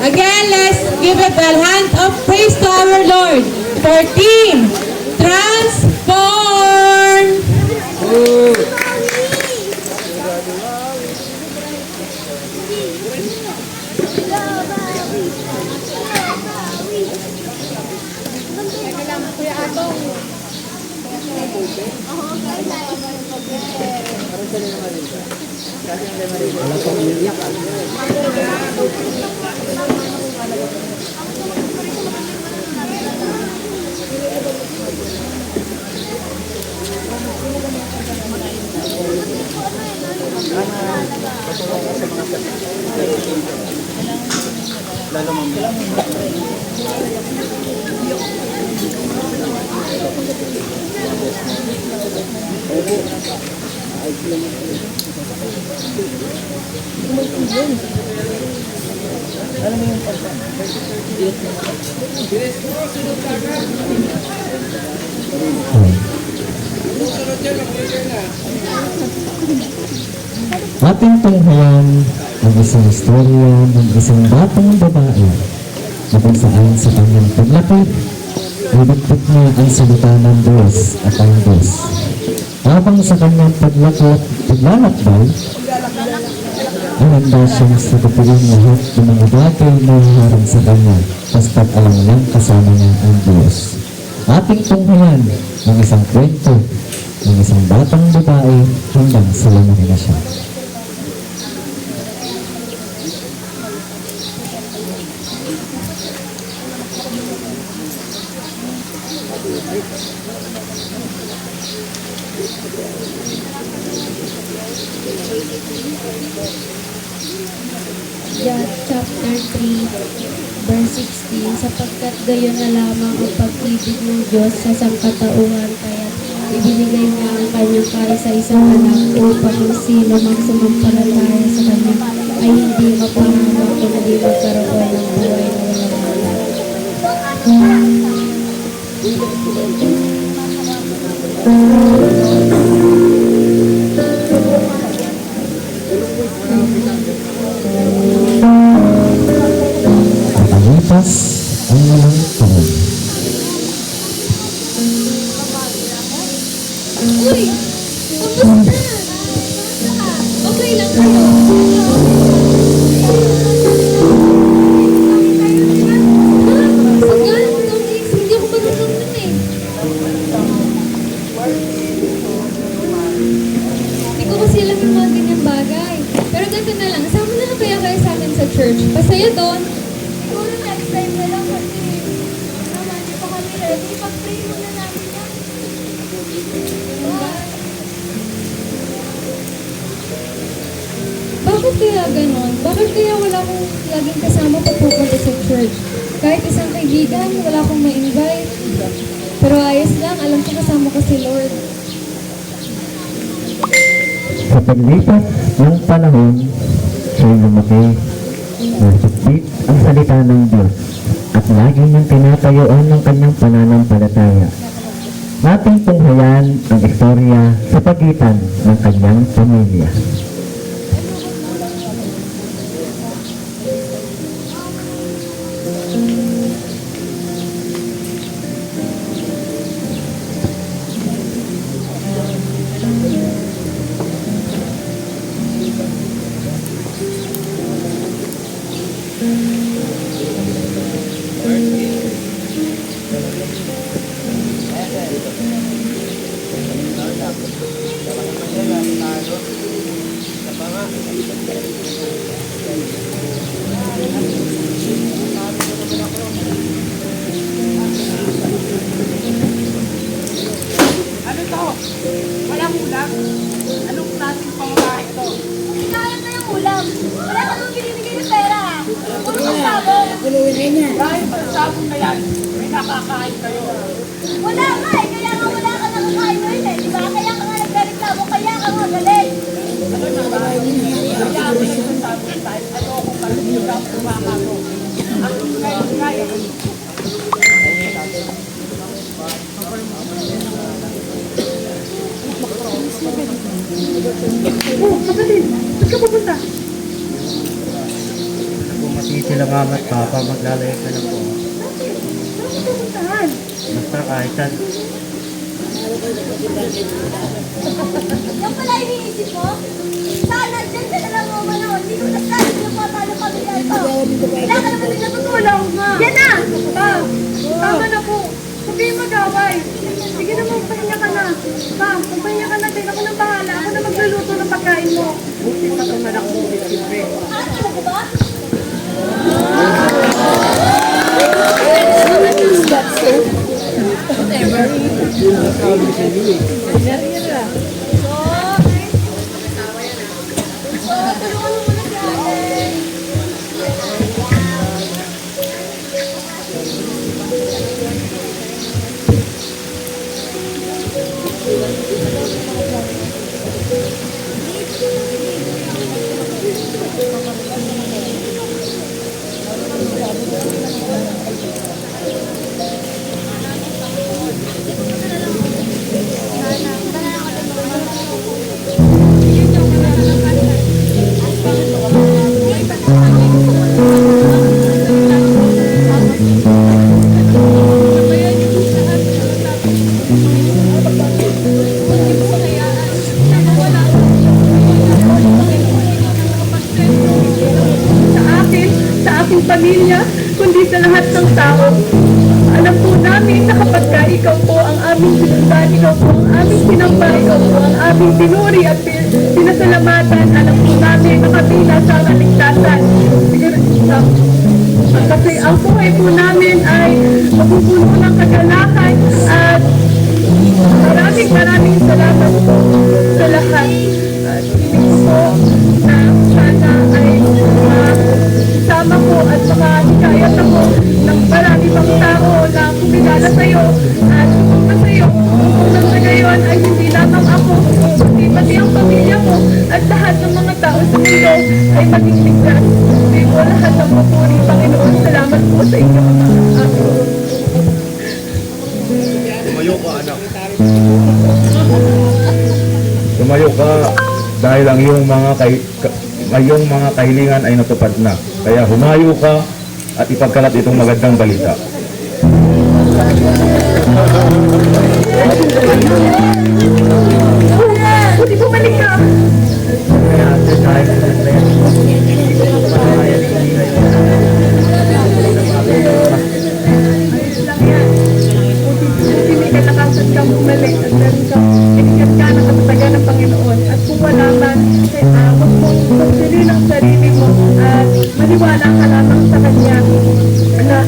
Again, let's give a bell hand of praise to our Lord for Team Transform! Ating tunghayan ang isang istorya ng isang batang babae na kung saan sa kanyang paglaki ay dagdag niya ang salita ng Diyos at ang Diyos. Habang sa kanyang paglalakbay, ay handa siyang sagutin lahat ng mga bagay na haharang sa kanya basta't alam niyang kasama niya ang Diyos. Ating tunghayan ng isang kwento ng isang batang babae hanggang sa lumaki na siya. John chapter 3, verse 16, sapagkat gayon na lamang ang pag-ibig ng Diyos sa sangkatauhan, kaya ibinigay niya ang kanyang kaisa-isang anak upang ang sino mang sumampalataya sa kanya ay hindi mapahamak kundi magkaroon ng buhay na walang hanggan. Nakalipas ang walang taon. Uy! Kumusta? Okay lang kayo? Sagal, hindi ako marunong nun eh. Hindi ko kasi alam yung mga ganyang bagay. Pero ganito na lang, sama na lang kaya kayo sa akin sa church. Pasaya doon. Siguro next time na lang kasi naman, hindi pa kami ready. Pag-pray muna namin yan. Bakit kaya ganon? Bakit kaya wala akong laging kasama pag pupunta sa church? Kahit isang kaibigan, wala akong ma-invite. Pero ayos lang, alam ko kasama ko si Lord. Sa paglipas ng panahon, siya'y lumaki, nasukbit ang salita ng Diyos at lagi niyang tinatayuan ng kanyang pananampalataya. Ating tunghayan ang istorya sa pagitan ng kanyang pamilya. Ano to? Walang ulam? Anong klaseng pamamahay to? Kaya na yung ulam. Wala ka nang binibigay ng pera. Puro pasabog. Dahil pagsabong na yan, may nakakain kayo. Wala nga eh. Kaya nga wala ka nakakain ngayon eh. Diba? Kaya ka nga nagreklamo. Kaya ka nga galit. Ano na ba? Kaya ako nagsasabi tayo, ayoko kalungkot ang kumaka ko. Ang kaya. Oh, kapatid, saan ka pupunta? sila mama at papa, maglalaya ka lang po. Saan? Basta kahit saan. Yan pala iniisip mo? Sana dyan ka na lang umano. Hindi ko nasabi yung patalo pamilya ito. Wala ka naman din natutulong. Yan na! Tama na po. Sabihin mag-away. Sige na, magpahinga ka na. Pa, magpahinga ka na din. Ako nang bahala. Ako na magluluto ng pagkain mo. Buti pa itong anak mo. Ah, talaga ba? Tulungan mo muna si ate. Sa aking pamilya, kundi sa lahat ng tao. Alam po namin na kapag ka ikaw po ang aming sinundan, ikaw po ang aming sinamba, ikaw po ang aming pinuri at pinasalamatan, alam po namin na kami nasa kaligtasan. Kasi ang buhay po namin ay mapupuno ng kagalakan at maraming salamat po sa lahat. At hindi po na sana ay sama ko at makahikayat ako ng marami pang tao na kumilala sa'yo at sumunod sa'yo. Kung sa gayon ay hindi lamang ako, kundi pati ang pamilya mo at lahat ng mga tao sa mundo ay maging ligtas. Hindi po lahat ng papuri, Panginoon. Salamat po sa inyo mga ako. Tumayo ka, anak. Tumayo ka dahil ang iyong mga kahilingan ay natupad na. Kaya humayo ka at ipagkalat itong magandang balita. Buti bumalik ka. Kalakasan kang bumalik at meron kang inigat ka ng katatagan ng Panginoon. At kung wala man, huwag mong pagsilin ang sarili mo at maniwala ka lamang sa Kanya na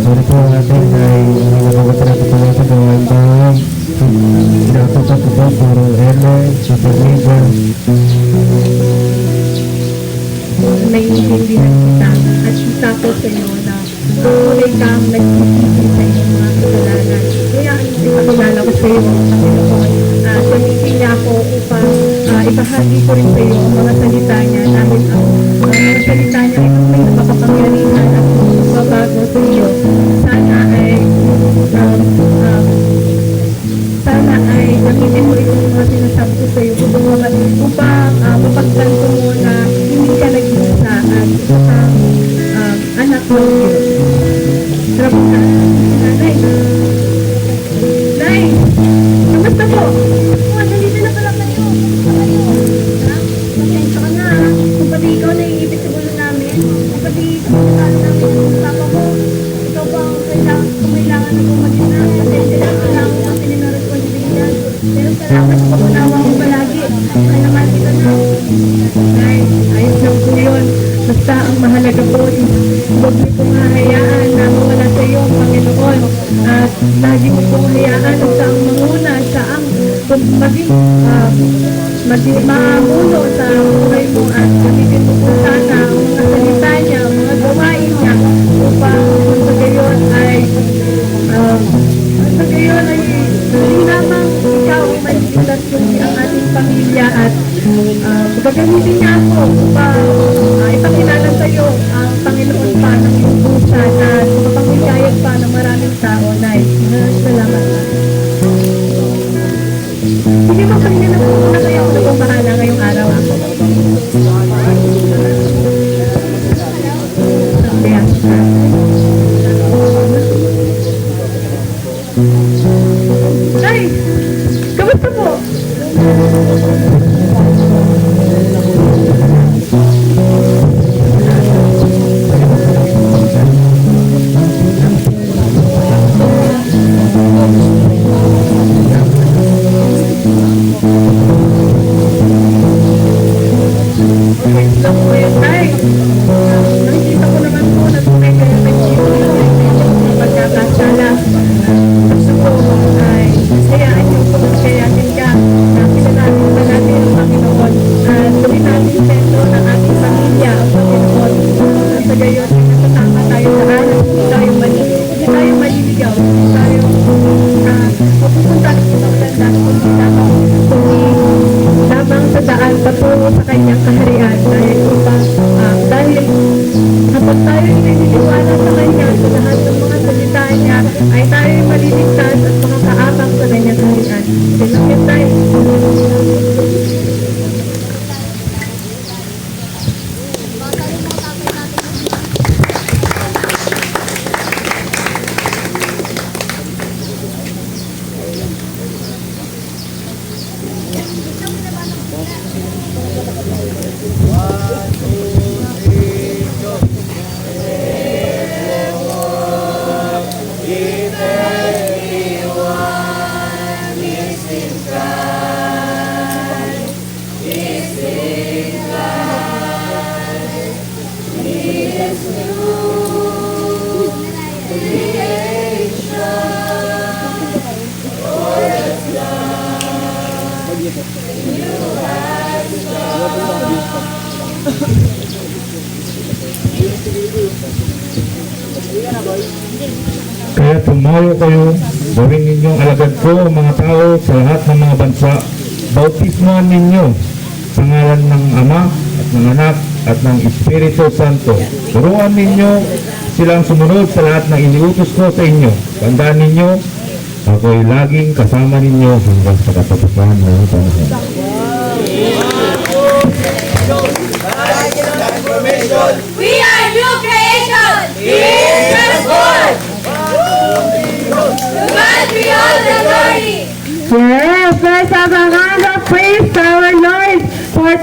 Sorry po natin ay nalabagot natin po natin ng mga bahay. Pinatutok ko po puro Ellen, Super Neighbor. naiintindihan kita at isa ko sa iyo na tunay kang nagsisisi sa iyong mga kasalanan. Kaya ang ipakilala ko sa iyo, Panginoon, gamitin niya ako upang ibahagi ko rin sa iyo ang mga salita niya dahil ang mga salita niya ay may makapangyarihan at magbabago sa iyo. Sana ay gamitin mo itong mga sinasabi ko sa iyo upang mapagtanto mo na hindi ka nag-isa at isa kang anak ng Diyos. Sarap na. Nay! Nay! Kamusta po? Nandito na pala kayo. Kamusta kayo? Ha? Pasensya ka na. Kung pati ikaw naiibig sa ulo namin, pati sinasabi namin ng papa mo, ikaw ba ang kailangan na bumalik na pasensya lang, kailangan natin ng responsibilidad. Pero salamat sa pag-unawa mo palagi. Kaya naman kita na. Ay, ayos lang po yun. Basta ang mahalaga po is huwag niyo pong hahayaan na mawala sa iyo ang Panginoon. At lagi mo pong hayaan at saang manguna, saang maging mamuno sa buhay mo at gamitin mo po sana ang mga salita niya, ang mga gawain niya upang sa gayon ay hindi lamang ikaw ang maliligtas kundi ang ating pamilya at gagamitin niya ako upang ipakilala sa iyo ang Panginoon pa ng iyong pusa na mapanghilayag pa ng maraming tao. Salamat. Sige mo, kanina na po muna kayo ako na bahala ngayong araw. Ay! Kamusta po? Okay lang po yun. Ay! Nakikita ko naman po na tunay kayo ng pagkakasala. Gusto ko ay sayaan yung pagkayanin ka na pinanatin pa natin ang Panginoon at gawin natin sentro ng ating pamilya ang Panginoon. Sa gayon, nasasama tayo sa alam, hindi tayo maliligaw, hindi tayo mapupunta sa ibang landas, kundi lamang sa daan patungo sa kanyang kaharian dahil kapag tayo naniniwala sa kanya sa lahat ng mga salita niya ay tayo maliligtas at makakaabang sa kanyang kaharian. Salamat tayo. Kaya tumayo kayo, gawin ninyong alagad ko ang mga tao sa lahat ng mga bansa. Bautismoan ninyo sa ngalan ng Ama at ng Anak at ng Espiritu Santo. Turuan ninyo silang sumunod sa lahat ng iniutos ko sa inyo. Tandaan ninyo, ako'y laging kasama ninyo hanggang sa katapusan ng panahon. We are new creation! He is transformed! To God be all the glory! Yes, let's have a round of praise to our Lord for